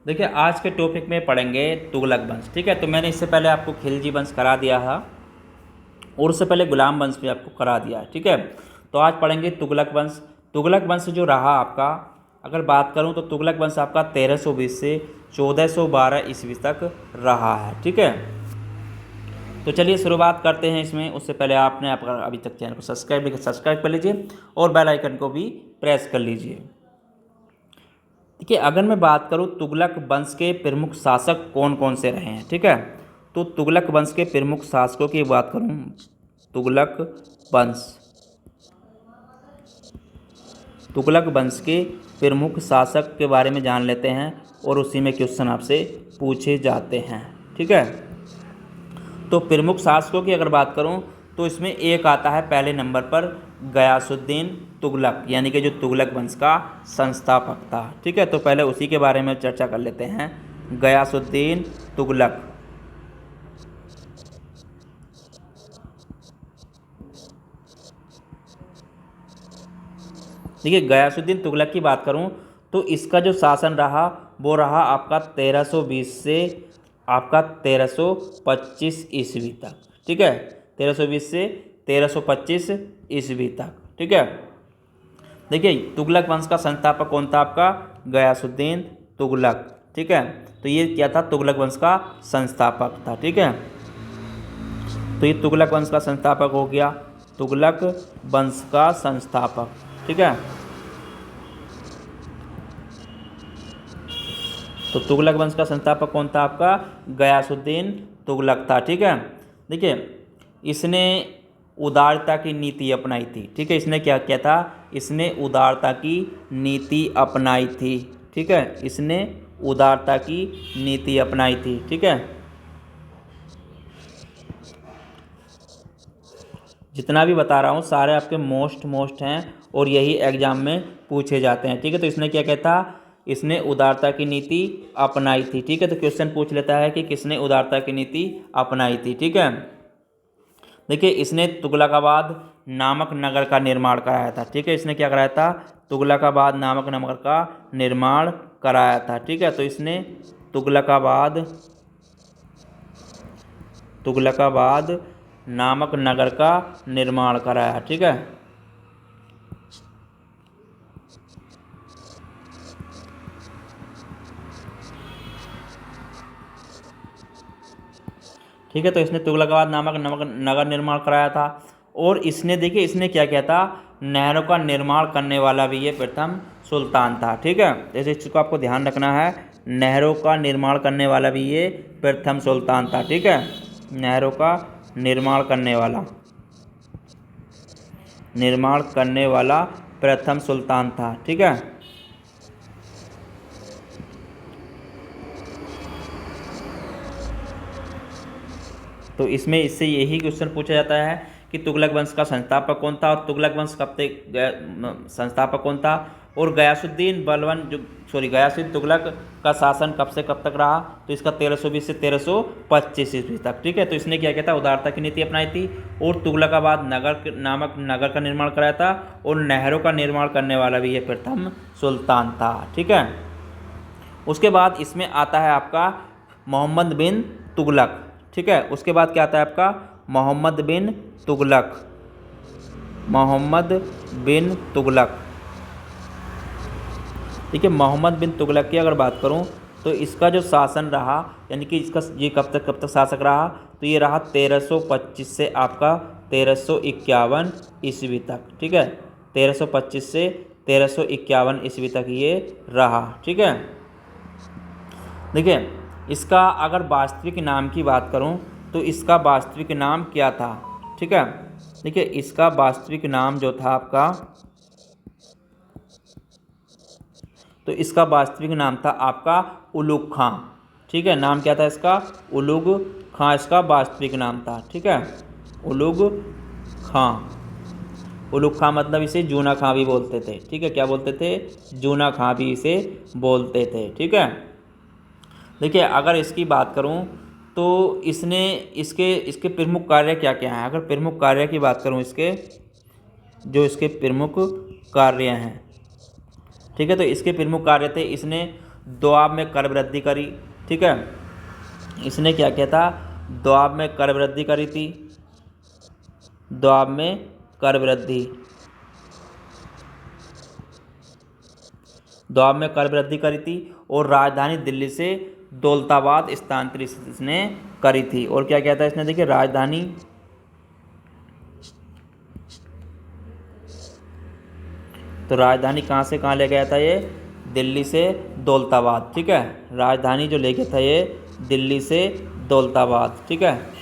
देखिए आज के टॉपिक में पढ़ेंगे तुगलक वंश। ठीक है, तो मैंने इससे पहले आपको खिलजी वंश करा दिया है और उससे पहले गुलाम वंश भी आपको करा दिया है। ठीक है, तो आज पढ़ेंगे तुगलक वंश। तुगलक वंश जो रहा आपका, अगर बात करूं तो तुगलक वंश आपका 1320 से 1412 ईस्वी तक रहा है। ठीक है, तो चलिए शुरुआत करते हैं इसमें। उससे पहले आपने अभी तक चैनल को सब्सक्राइब कर लीजिए और बेल आइकन को भी प्रेस कर लीजिए। देखिए अगर मैं बात करूं तुगलक वंश के प्रमुख शासक कौन कौन से रहे हैं, ठीक है, तो तुगलक वंश के प्रमुख शासकों की बात करूं, तुगलक वंश के प्रमुख शासक के बारे में जान लेते हैं और उसी में क्वेश्चन आपसे पूछे जाते हैं। ठीक है, तो प्रमुख शासकों की अगर बात करूं तो इसमें एक आता है पहले नंबर पर गयासुद्दीन तुगलक, यानी कि जो तुगलक वंश का संस्थापक था। ठीक है, तो पहले उसी के बारे में चर्चा कर लेते हैं। गयासुद्दीन तुगलक। देखिए गयासुद्दीन तुगलक की बात करूं तो इसका जो शासन रहा वो रहा आपका 1320 से आपका 1325 ईस्वी तक। ठीक है, 1320 से 1325 ईस्वी तक। ठीक है, देखिए तुगलक वंश का संस्थापक कौन था आपका, गयासुद्दीन तुगलक। ठीक है, तो ये क्या था, तुगलक वंश का संस्थापक था। ठीक है, तो ये तुगलक वंश का संस्थापक हो गया, तुगलक वंश का संस्थापक। ठीक है, तो तुगलक वंश का संस्थापक कौन था आपका, गयासुद्दीन तुगलक था। ठीक है, देखिए इसने उदारता की नीति अपनाई थी। ठीक है, इसने क्या किया था, इसने उदारता की नीति अपनाई थी। ठीक है, इसने उदारता की नीति अपनाई थी। ठीक है, जितना भी बता रहा हूँ सारे आपके मोस्ट हैं और यही एग्जाम में पूछे जाते हैं। ठीक है, तो इसने क्या कहता, इसने उदारता की नीति अपनाई थी। ठीक है, तो क्वेश्चन पूछ लेता है कि किसने उदारता की नीति अपनाई थी। ठीक है, देखिए इसने तुगलकाबाद नामक नगर का निर्माण कराया था। ठीक है, इसने क्या कराया था, तुगलकाबाद नामक नगर का निर्माण कराया था। ठीक है, तो इसने तुगलकाबाद नामक नगर का निर्माण कराया। ठीक है, ठीक है, तो इसने तुगलकाबाद नामक नगर निर्माण कराया था। और इसने देखिए इसने क्या किया था, नहरों का निर्माण करने वाला भी ये प्रथम सुल्तान था। ठीक है, जैसे इसको आपको ध्यान रखना है, नहरों का निर्माण करने वाला भी ये प्रथम सुल्तान था। ठीक है, नहरों का निर्माण करने वाला प्रथम सुल्तान था। ठीक है, तो इसमें इससे यही क्वेश्चन पूछा जाता है कि तुगलक वंश का संस्थापक कौन था और तुगलक वंश कब तक संस्थापक कौन था, और गयासुद्दीन तुगलक का शासन कब से कब तक रहा, तो इसका 1320 से 1325 ईस्वी तक। ठीक है, तो इसने क्या किया था, उदारता की नीति अपनाई थी और तुगलकाबाद नामक नगर का निर्माण कराया था और नहरों का निर्माण करने वाला भी ये प्रथम सुल्तान था। ठीक है, उसके बाद इसमें आता है आपका मोहम्मद बिन तुगलक। ठीक है, उसके बाद क्या आता है आपका, मोहम्मद बिन तुगलक। ठीक है, मोहम्मद बिन तुगलक की अगर बात करूं तो इसका जो शासन रहा, यानी कि इसका ये कब तक शासक रहा, तो ये रहा 1325 से आपका 1351 ईस्वी तक। ठीक है, 1325 से 1351 ईस्वी तक ये रहा। ठीक है, देखिए इसका अगर वास्तविक नाम की बात करूं तो इसका वास्तविक नाम क्या था। ठीक है, देखिए इसका वास्तविक नाम जो था आपका, तो इसका वास्तविक नाम था आपका उलुग खां। ठीक है, नाम क्या था इसका, उलुग खां इसका वास्तविक नाम था। ठीक है, उलुग खां मतलब इसे जूना खां भी बोलते थे। ठीक है, क्या बोलते थे, जूना खां भी इसे बोलते थे। ठीक है, देखिए अगर इसकी बात करूं तो इसने इसके प्रमुख कार्य क्या क्या हैं। अगर प्रमुख कार्य की बात करूं, इसके प्रमुख कार्य हैं, ठीक है, तो इसके प्रमुख कार्य थे, इसने दोआब में कर वृद्धि करी, ठीक है। इसने क्या किया था, दोआब में कर वृद्धि करी थी, दोआब में कर वृद्धि, दोआब में कर वृद्धि करी थी और राजधानी दिल्ली से दौलताबाद स्थानांतरित इसने करी थी। और क्या कहता है इसने, देखिए राजधानी, तो राजधानी कहाँ से कहाँ ले गया था ये, दिल्ली से दौलताबाद, ठीक है। राजधानी जो ले गया था ये दिल्ली से दौलताबाद, ठीक है,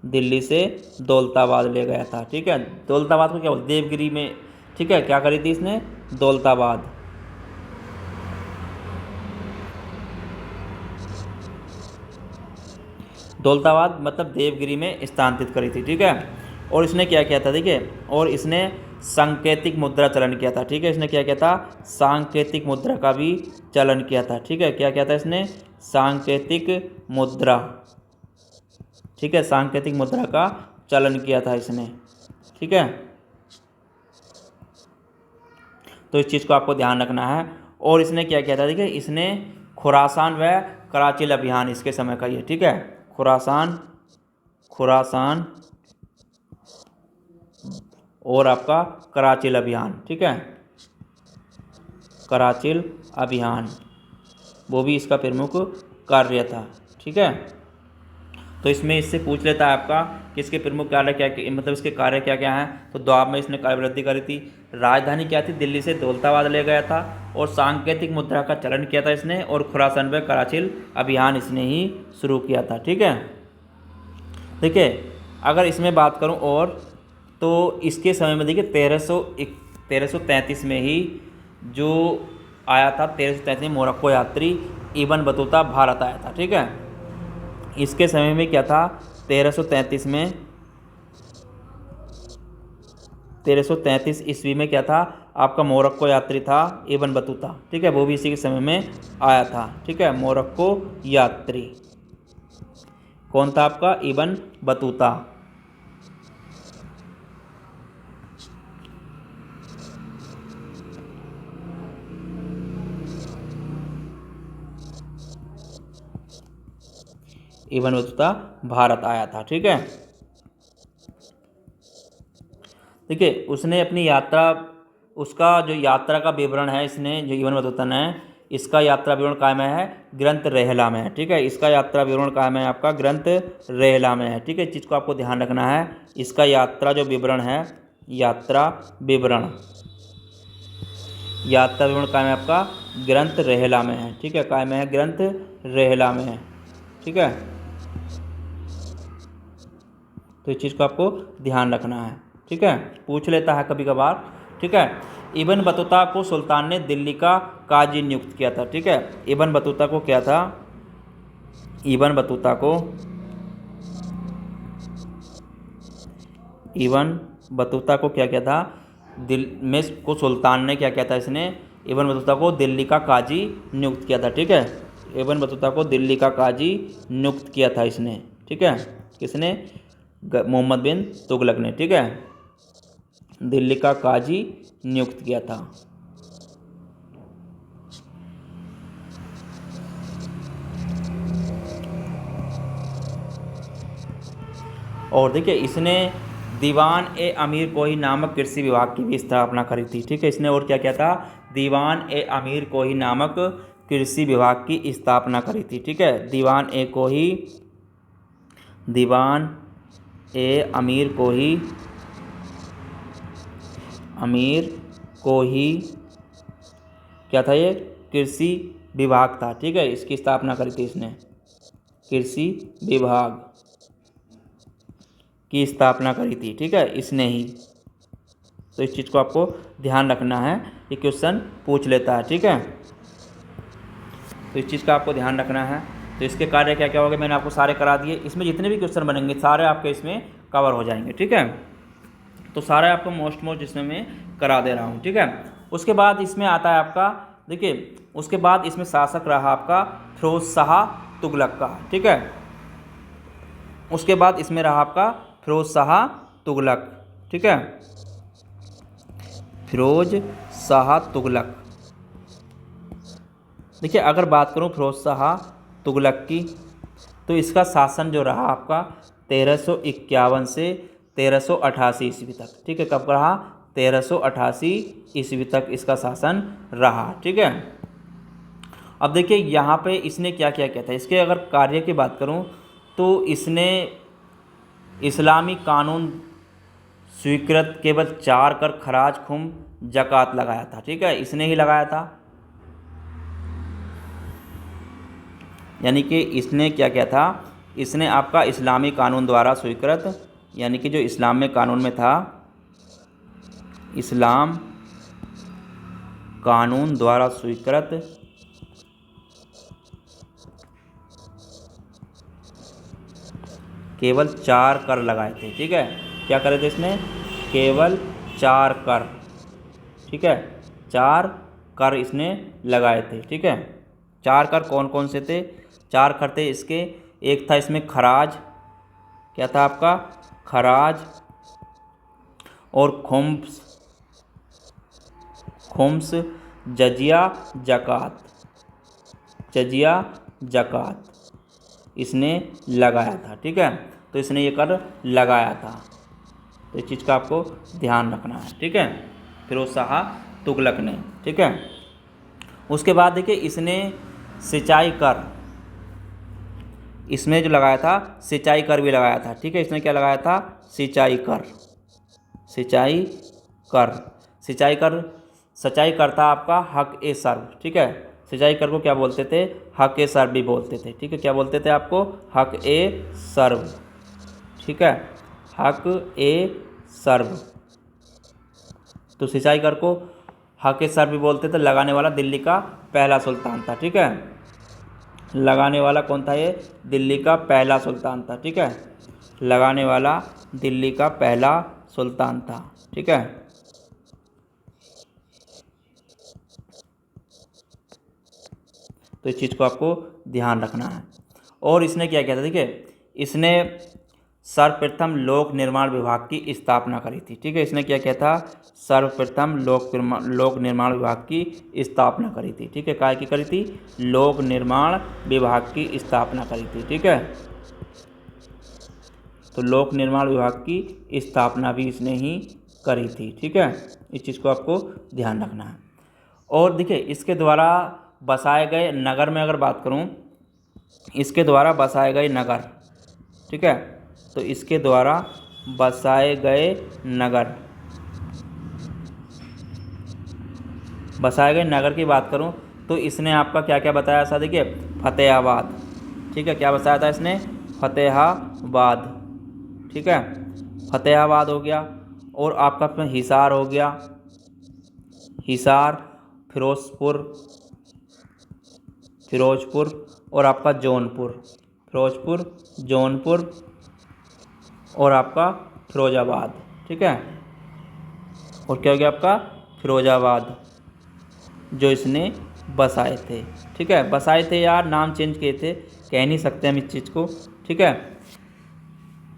दिल्ली से दौलताबाद ले गया था, ठीक है। दौलताबाद को क्या बोलते, देवगिरी में, ठीक है, क्या करी थी इसने, दौलताबाद, दौलताबाद मतलब देवगिरी में स्थानांतरित करी थी, ठीक है। और इसने क्या किया था, देखिए, और इसने सांकेतिक मुद्रा चलन किया था, ठीक है। इसने क्या किया था, सांकेतिक मुद्रा का भी चलन किया था, ठीक है। क्या किया था इसने, सांकेतिक मुद्रा, ठीक है, सांकेतिक मुद्रा का चलन किया था इसने, ठीक है। तो इस चीज़ को आपको ध्यान रखना है। और इसने क्या किया था, देखिए इसने खुरासान व कराचिल अभियान इसके समय का ये, ठीक है, खुरासान और आपका कराचिल अभियान, ठीक है, कराचिल अभियान, वो भी इसका प्रमुख कार्य था, ठीक है। तो इसमें इससे पूछ लेता है आपका कि इसके प्रमुख कार्य क्या, मतलब इसके कार्य क्या क्या हैं। तो दोआब में इसने कार्य वृद्धि करी थी, राजधानी क्या थी, दिल्ली से दौलताबाद ले गया था, और सांकेतिक मुद्रा का चलन किया था इसने, और खुरासान व कराचिल अभियान इसने ही शुरू किया था, ठीक है। देखिए अगर इसमें बात करूं और, तो इसके समय में देखिए 1333 में ही जो आया था, 1333 में मोरक्को यात्री इब्न बतूता भारत आया था, ठीक है। इसके समय में क्या था, 1333 ईस्वी में क्या था, आपका मोरक्को यात्री था इब्न बतूता, ठीक है, वो भी इसी के समय में आया था, ठीक है। मोरक्को यात्री कौन था आपका, Ibn Battuta, Ibn Battuta Bharat आया था, ठीक है। देखिए उसने अपनी यात्रा, उसका जो यात्रा का विवरण है, इसने जो इब्न बतूता ने, इसका यात्रा विवरण कायम है ग्रंथ रहला में, ठीक है। इसका यात्रा विवरण कायम है आपका ग्रंथ रहला में है, ठीक है। इस चीज़ को आपको ध्यान रखना है, इसका यात्रा जो विवरण है, यात्रा विवरण कायम है आपका ग्रंथ रहला में है, ठीक है, कायम है ग्रंथ रहला में है, ठीक है। तो इस चीज़ को आपको ध्यान रखना है, ठीक है, पूछ लेता है कभी कभार, ठीक है। इब्न बतूता को सुल्तान ने दिल्ली का काजी नियुक्त किया था, ठीक है। इब्न बतूता को क्या था, इब्न बतूता को क्या किया था, को सुल्तान ने क्या किया था, इसने इब्न बतूता को दिल्ली का काजी नियुक्त किया था, ठीक है। इब्न बतूता को दिल्ली का काजी नियुक्त किया था इसने, ठीक है। किसने, मोहम्मद बिन तुगलक ने, ठीक है, दिल्ली का काजी नियुक्त किया था। और देखिए इसने दीवान ए अमीर कोही नामक कृषि विभाग की भी स्थापना करी थी, ठीक है। इसने और क्या किया था, दीवान ए अमीर कोही नामक कृषि विभाग की स्थापना करी थी, ठीक है। दीवान ए अमीर कोही क्या था, ये कृषि विभाग था, ठीक है। इसकी स्थापना करी थी इसने, कृषि विभाग की स्थापना करी थी, ठीक है, इसने ही। तो इस चीज़ को आपको ध्यान रखना है, ये क्वेश्चन पूछ लेता है, ठीक है। तो इस चीज़ का आपको ध्यान रखना है। तो इसके कार्य क्या क्या होंगे, मैंने आपको सारे करा दिए, इसमें जितने भी क्वेश्चन बनेंगे सारे आपके इसमें कवर हो जाएंगे, ठीक है। तो सारे आपको मोस्ट इसमें मैं करा दे रहा हूँ, ठीक है। उसके बाद इसमें आता है आपका, देखिए उसके बाद इसमें शासक रहा आपका फिरोज शाह तुगलक का, ठीक है। उसके बाद इसमें रहा आपका फिरोज शाह तुगलक, ठीक है, फिरोज शाह तुगलक। देखिए अगर बात करूं फिरोज शाह तुगलक की, तो इसका शासन जो रहा आपका 1351 से 1388 ईस्वी तक। ठीक है, कब रहा? 1388 ईस्वी तक इसका शासन रहा। ठीक है, अब देखिए यहाँ पे इसने क्या क्या किया था। इसके अगर कार्य की बात करूँ तो इसने इस्लामी कानून स्वीकृत केवल 4 कर खराज खुम जक़ात लगाया था। ठीक है, इसने ही लगाया था, यानी कि इसने क्या किया था, इसने आपका इस्लामी कानून द्वारा स्वीकृत, यानी कि जो इस्लाम में कानून में था, इस्लाम कानून द्वारा स्वीकृत केवल 4 कर लगाए थे। ठीक है, क्या करे थे इसने? केवल 4 कर। ठीक है, 4 कर इसने लगाए थे। ठीक है, 4 कर कौन कौन से थे? 4 कर थे इसके, एक था इसमें खराज, क्या था आपका? खराज, और खुम्स, जजिया, जक़ात, जजिया जक़ात इसने लगाया था। ठीक है, तो इसने ये कर लगाया था, तो इस चीज़ का आपको ध्यान रखना है। ठीक है, फिरोज शाह तुगलक ने। ठीक है, उसके बाद देखिए इसने सिंचाई कर, इसमें जो लगाया था सिंचाई कर भी लगाया था। ठीक है, इसने क्या लगाया था? सिंचाई कर, सिंचाई कर, सिंचाई कर, सिंचाई कर था आपका हक ए सर्व। ठीक है, सिंचाई कर को क्या बोलते थे? हक ए सर्व भी बोलते थे। ठीक है, क्या बोलते थे आपको? हक ए सर्व। ठीक है, हक ए सर्व, तो सिंचाई कर को हक ए सर्व भी बोलते थे। लगाने वाला दिल्ली का पहला सुल्तान था। ठीक है, लगाने वाला कौन था? ये दिल्ली का पहला सुल्तान था। ठीक है, लगाने वाला दिल्ली का पहला सुल्तान था। ठीक है, तो इस चीज़ को आपको ध्यान रखना है। और इसने क्या किया था? देखिए इसने सर्वप्रथम लोक निर्माण विभाग की स्थापना करी थी। ठीक है, इसने क्या किया था? सर्वप्रथम लोक निर्माण विभाग की स्थापना करी थी। ठीक है, काय की करी थी? लोक निर्माण विभाग की स्थापना करी थी। ठीक है, तो लोक निर्माण विभाग की स्थापना भी इसने ही करी थी। ठीक है, इस चीज़ को आपको ध्यान रखना है। और देखिए इसके द्वारा बसाए गए नगर में अगर बात करूं, इसके द्वारा बसाए गए नगर, ठीक है, तो इसके द्वारा बसाए गए नगर, बसाए गए नगर की बात करूं तो इसने आपका क्या क्या बताया था? देखिए फतेहाबाद। ठीक है, क्या बताया था इसने? फतेहाबाद। ठीक है, फतेहाबाद हो गया, और आपका अपना हिसार हो गया, हिसार, फिरोजपुर और आपका जौनपुर, फिरोजपुर, जौनपुर और आपका फिरोजाबाद। ठीक है, और क्या हो गया आपका? फिरोजाबाद, जो इसने बसाए थे। ठीक है, बसाए थे यार, नाम चेंज किए थे, कह नहीं सकते हम इस चीज़ को। ठीक है,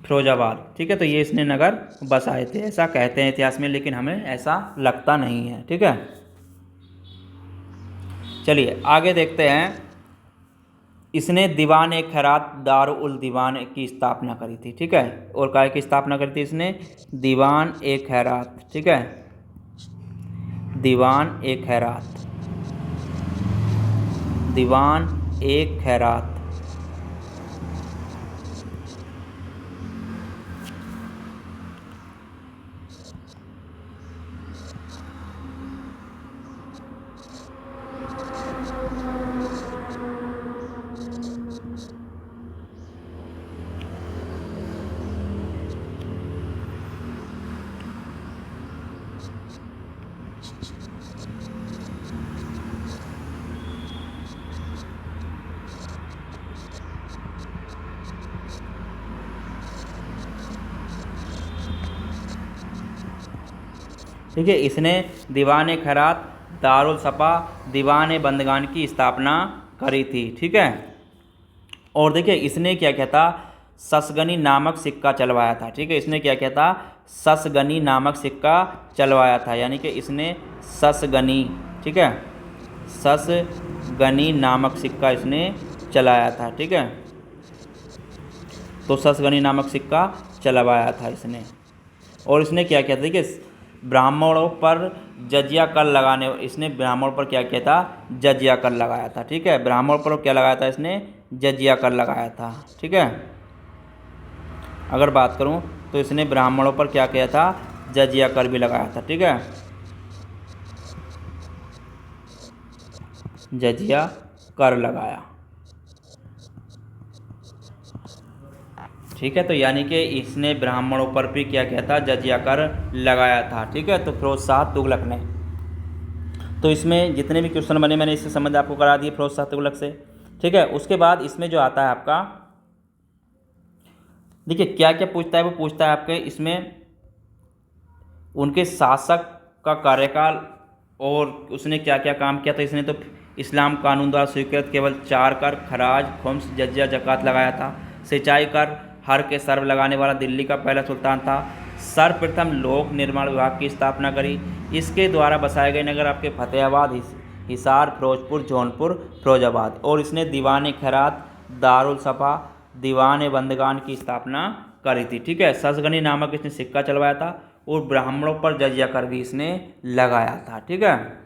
फिरोजाबाद। ठीक है, तो ये इसने नगर बसाए थे, ऐसा कहते हैं इतिहास में, लेकिन हमें ऐसा लगता नहीं है। ठीक है, चलिए आगे देखते हैं। इसने दीवान ए खैरात दारुल दीवान की स्थापना करी थी। ठीक है, और काय की स्थापना करी थी इसने? दीवान ए खैरात। ठीक है, दीवान ए खैरात, दीवान ए खैरात। ठीक है, इसने दीवान खैरात दारुल सपा दीवान बंदगान की स्थापना करी थी। ठीक है, और देखिए इसने क्या किया था? ससगनी नामक सिक्का चलवाया था। ठीक है, इसने क्या किया था? ससगनी नामक सिक्का चलवाया था, यानी कि इसने ससगनी, ठीक है, ससगनी नामक सिक्का इसने चलाया था, ठीक है। तो ससगनी नामक सिक्का चलवाया था इसने। और इसने क्या किया था, देखिए, ब्राह्मणों पर जजिया कर लगाने, इसने ब्राह्मणों पर क्या किया था, जजिया कर लगाया था, ठीक है। ब्राह्मणों पर क्या लगाया था इसने, जजिया कर लगाया था, ठीक है। अगर बात करूं तो इसने ब्राह्मणों पर क्या किया था, जजिया कर भी लगाया था, ठीक है, जजिया कर लगाया, ठीक है। तो यानी कि इसने ब्राह्मणों पर भी क्या किया था, जजिया कर लगाया था, ठीक है। तो फिरोज शाह तुगलक ने, तो इसमें जितने भी क्वेश्चन बने मैंने इससे संबंध आपको करा दिए फिरोज शाह तुगलक से, ठीक है। उसके बाद इसमें जो आता है आपका, देखिए क्या क्या पूछता है, वो पूछता है आपके इसमें उनके शासक का कार्यकाल और उसने क्या क्या काम किया था। इसने तो इस्लाम कानून द्वारा स्वीकृत केवल 4 कर, खराज, खुम्स, जजिया, जक़ात लगाया था। सिंचाई कर हर के सर्व लगाने वाला दिल्ली का पहला सुल्तान था। सर्वप्रथम लोक निर्माण विभाग की स्थापना करी। इसके द्वारा बसाए गए नगर आपके फतेहाबाद, हिसार, फिरोजपुर, जौनपुर, फिरोजाबाद। और इसने दीवान खैरात, दारुल सफा, दीवान बंदगान की स्थापना करी थी, ठीक है। ससगनी नामक इसने सिक्का चलवाया था और ब्राह्मणों पर जजिया कर भी इसने लगाया था, ठीक है।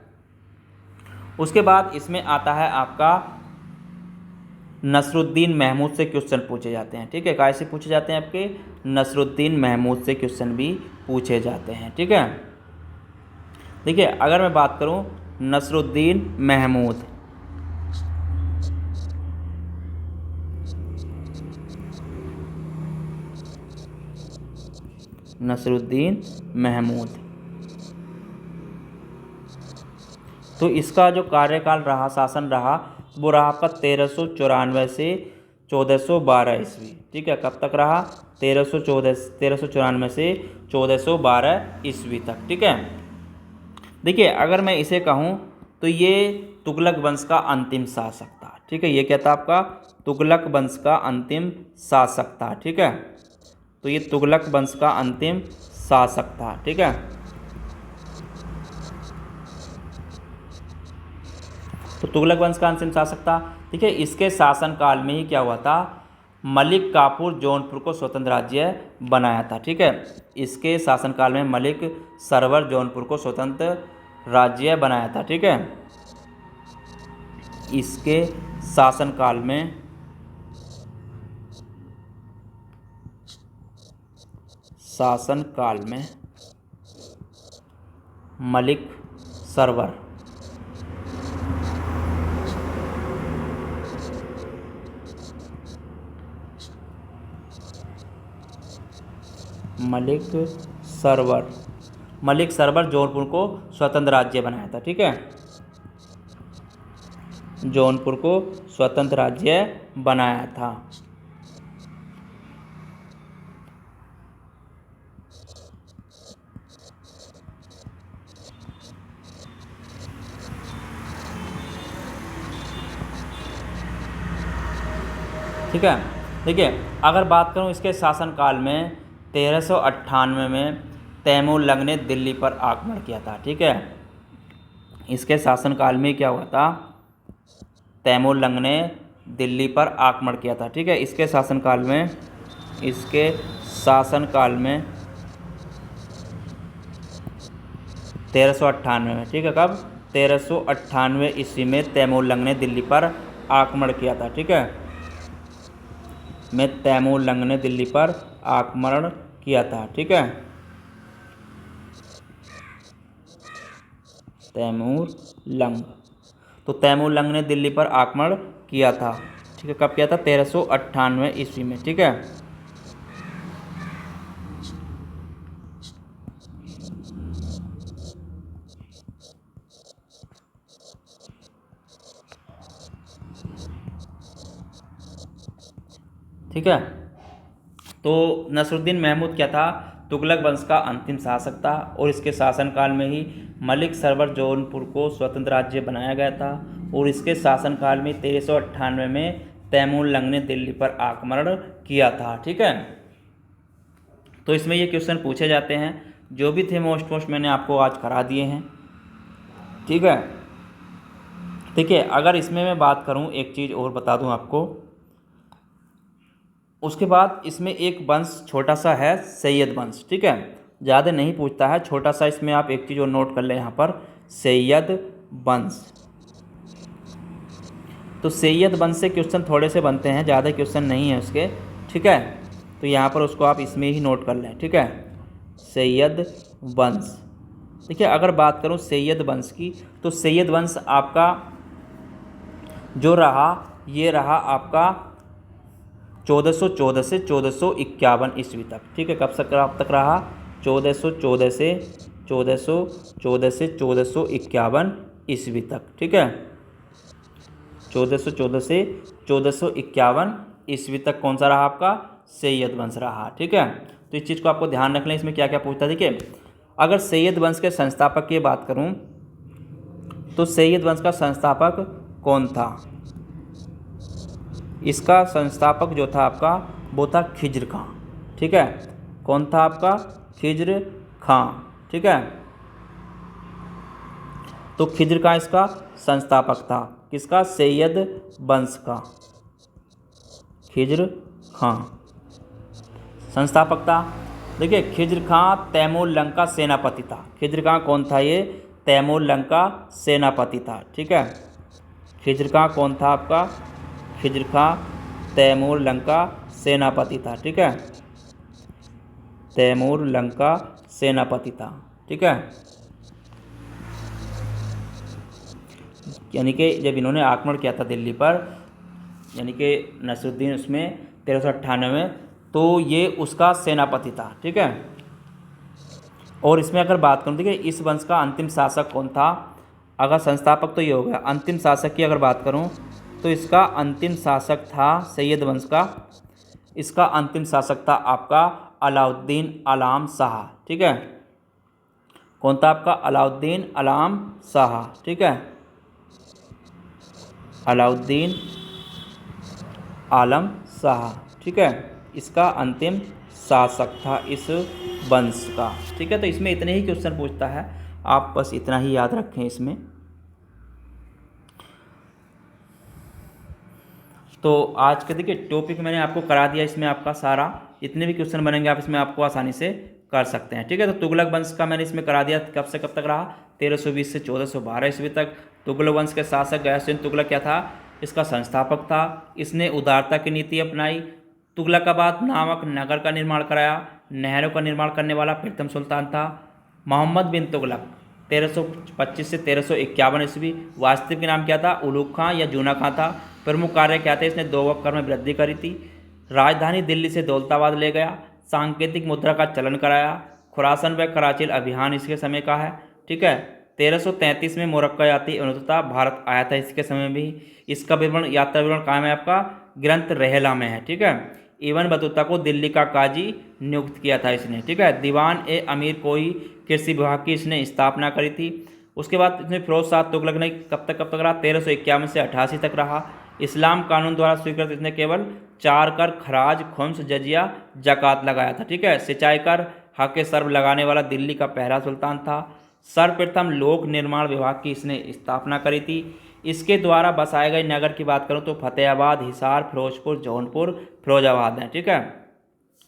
उसके बाद इसमें आता है आपका नसरुद्दीन महमूद से क्वेश्चन पूछे जाते हैं, ठीक है। कैसे पूछे जाते हैं, आपके नसरुद्दीन महमूद से क्वेश्चन भी पूछे जाते हैं, ठीक है। देखिए अगर मैं बात करूं नसरुद्दीन महमूद, नसरुद्दीन महमूद, तो इसका जो कार्यकाल रहा, शासन रहा, वो रहा आपका 1394 से 1412 ईस्वी, ठीक है। कब तक रहा, 1394 से 1412 ईस्वी तक, ठीक है। देखिए अगर मैं इसे कहूँ तो ये तुगलक वंश का अंतिम शासक था, ठीक है। ये क्या था आपका, तुगलक वंश का अंतिम शासक था, ठीक है। तो ये तुगलक वंश का अंतिम शासक था, ठीक है। तो तुगलक वंश का अंतिम शासक था, ठीक है। इसके शासनकाल में ही क्या हुआ था, मलिक काफूर जौनपुर को स्वतंत्र राज्य बनाया था, ठीक है। इसके शासनकाल में मलिक सरवर जौनपुर को स्वतंत्र राज्य बनाया था, ठीक है। इसके शासनकाल में मलिक सरवर मलिक सरवर जौनपुर को स्वतंत्र राज्य बनाया था, ठीक है। जौनपुर को स्वतंत्र राज्य बनाया था, ठीक है। देखिए अगर बात करूं इसके शासनकाल में 1398 में तैमूर लंग ने दिल्ली पर आक्रमण किया था, ठीक है। इसके शासनकाल में क्या हुआ था, तैमूर लंग ने दिल्ली पर आक्रमण किया था, ठीक है। इसके शासनकाल में 1398 में, ठीक है। कब, 1398 ईस्वी में तैमूर लंग ने दिल्ली पर आक्रमण किया था, ठीक है। तैमूर लंग ने दिल्ली पर आक्रमण किया था, ठीक है। तैमूर लंग ने दिल्ली पर आक्रमण किया था, ठीक है। कब किया था, 1398 ईस्वी में, ठीक है। ठीक है। तो नसरुद्दीन महमूद क्या था, तुगलक वंश का अंतिम शासक था और इसके शासनकाल में ही मलिक सरवर जौनपुर को स्वतंत्र राज्य बनाया गया था और इसके शासनकाल में 1398 में तैमूर लंग ने दिल्ली पर आक्रमण किया था, ठीक है। तो इसमें ये क्वेश्चन पूछे जाते हैं, जो भी थे मोस्ट मैंने आपको आज करा दिए हैं, ठीक है। ठीक है, अगर इसमें मैं बात करूं, एक चीज़ और बता दूं आपको, उसके बाद इसमें एक वंश छोटा सा है, सैयद वंश, ठीक है, ज़्यादा नहीं पूछता है, छोटा सा। इसमें आप एक चीज़ और नोट कर लें यहाँ पर, सैयद वंश। तो सैयद वंश से क्वेश्चन थोड़े से बनते हैं, ज़्यादा क्वेश्चन नहीं है उसके, ठीक है। तो यहाँ पर उसको आप इसमें ही नोट कर लें, ठीक है, सैयद वंश। देखिए, अगर बात करूँ सैयद वंश की, तो सैयद वंश आपका जो रहा, ये रहा आपका 1414 से 1451 ईस्वी तक, ठीक है। कब तक रहा? 1414 से 1451 ईस्वी तक, ठीक है। 1414 से 1451 ईस्वी तक कौन सा रहा आपका? सैयद वंश रहा, ठीक है। तो इस चीज़ को आपको ध्यान रख लें, इसमें क्या क्या पूछता है। देखिए, अगर सैयद वंश के संस्थापक की बात करूं, तो सैयद वंश का संस्थापक कौन था? इसका संस्थापक जो था आपका, वो था खिज्र खां, ठीक है। कौन था आपका? खिज्र खां, ठीक है। तो खिज्र खां इसका संस्थापक था, किसका? सैयद वंश का। खिज्र खां संस्थापक था। देखिए, खिज्र खां तैमूर लंग का सेनापति था। खिज्र खां कौन था? ये तैमूर लंग का सेनापति था, ठीक है। खिज्र खां कौन था आपका? खिज्र खां तैमूर लंग का सेनापति था, ठीक है। तैमूर लंग का सेनापति था, ठीक है। यानी कि जब इन्होंने आक्रमण किया था दिल्ली पर, यानी कि नसरुद्दीन उसमें 1398 में, तो ये उसका सेनापति था, ठीक है। और इसमें अगर बात करूँ, देखिए, इस वंश का अंतिम शासक कौन था? अगर संस्थापक तो ये हो गया, अंतिम शासक की अगर बात करूँ, तो इसका अंतिम शासक था सैयद वंश का, इसका अंतिम शासक था आपका अलाउद्दीन आलाम शाह, ठीक है। कौन था आपका? अलाउद्दीन आलाम शाह, ठीक है। अलाउद्दीन आलम शाह, ठीक है, इसका अंतिम शासक था इस वंश का, ठीक है। तो इसमें इतने ही क्वेश्चन पूछता है, आप बस इतना ही याद रखें इसमें। तो आज के देखिए टॉपिक मैंने आपको करा दिया, इसमें आपका सारा जितने भी क्वेश्चन बनेंगे आप इसमें आपको आसानी से कर सकते हैं, ठीक है। तो तुगलक वंश का मैंने इसमें करा दिया, कब से कब तक रहा? 1320 से 1412 ईस्वी तक। तुगलक वंश के शासक गयासुद्दीन तुगलक क्या था? इसका संस्थापक था। इसने उदारता की नीति अपनाई, तुगलकाबाद नामक नगर का निर्माण कराया। नहरों का निर्माण करने वाला प्रथम सुल्तान था। मोहम्मद बिन तुगलक 1325 से 1351 ईस्वी। वास्तविक नाम क्या था? उलूग खां या जूना खां था। प्रमुख कार्य क्या थे? इसने 2 वक्र में वृद्धि करी थी। राजधानी दिल्ली से दौलताबाद ले गया। सांकेतिक मुद्रा का चलन कराया। खुरासन व कराचिल अभियान इसके समय का है, ठीक है। 1333 में मोरक्को यात्री अनुतता भारत आया था इसके समय भी। इसका विवरण, यात्रा विवरण कहाँ है आपका? ग्रंथ रहेला में है, ठीक है। इब्न बतूता को दिल्ली का काजी नियुक्त किया था इसने, ठीक है। दीवान ए अमीर कोई कृषि विभाग की इसने स्थापना करी थी। उसके बाद इसने फिरोज शाह तुगलक ने कब तक रहा? 1351 से 88 तक रहा। इस्लाम कानून द्वारा स्वीकृत इसने केवल 4 कर, खराज, खुम्स, जजिया, जकात लगाया था, ठीक है। सिंचाई कर, हक सर्व लगाने वाला दिल्ली का पहला सुल्तान था। सर्वप्रथम लोक निर्माण विभाग की इसने स्थापना करी थी। इसके द्वारा बसाए गए नगर की बात करूं तो फतेहाबाद, हिसार, फिरोजपुर, जौनपुर, फिरोजाबाद हैं, ठीक है।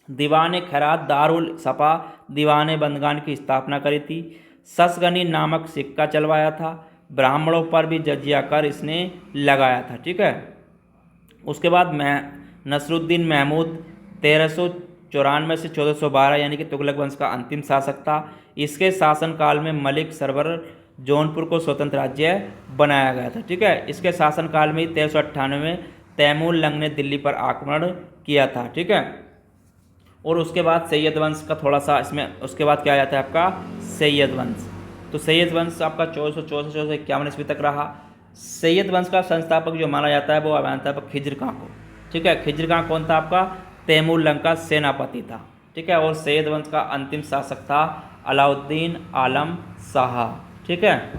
दीवान खैरात, दारुल सपा, दीवान बंदगान की स्थापना करी थी। ससगनी नामक सिक्का चलवाया था। ब्राह्मणों पर भी जजिया कर इसने लगाया था, ठीक है। उसके बाद नसरुद्दीन महमूद 1394 से 1412 यानी कि तुगलक वंश का अंतिम शासक था। इसके शासनकाल में मलिक सरवर जौनपुर को स्वतंत्र राज्य बनाया गया था, ठीक है। इसके शासनकाल में 1398 में तैमूर लंग ने दिल्ली पर आक्रमण किया था, ठीक है। और उसके बाद सैयद वंश का थोड़ा सा इसमें, उसके बाद क्या आ जाता है आपका? सैयद वंश। तो सैयद वंश आपका 1414 से 1451 ईस्वी तक रहा। सैयद वंश का संस्थापक जो माना जाता है वो मानता है खिज्र खां को, ठीक है। खिज्र खां कौन था आपका? तैमूर लंग का सेनापति था, ठीक है। और सैयद वंश का अंतिम शासक था अलाउद्दीन आलम शाह, ठीक है।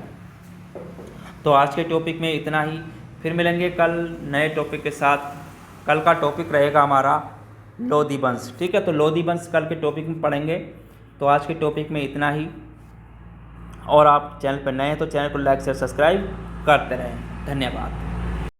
तो आज के टॉपिक में इतना ही, फिर मिलेंगे कल नए टॉपिक के साथ। कल का टॉपिक रहेगा हमारा लोधी वंश। ठीक है, तो लोधी वंश कल के टॉपिक में पढ़ेंगे। तो आज के टॉपिक में इतना ही, और आप चैनल पर नए हैं तो चैनल को लाइक शेयर सब्सक्राइब करते रहें। धन्यवाद।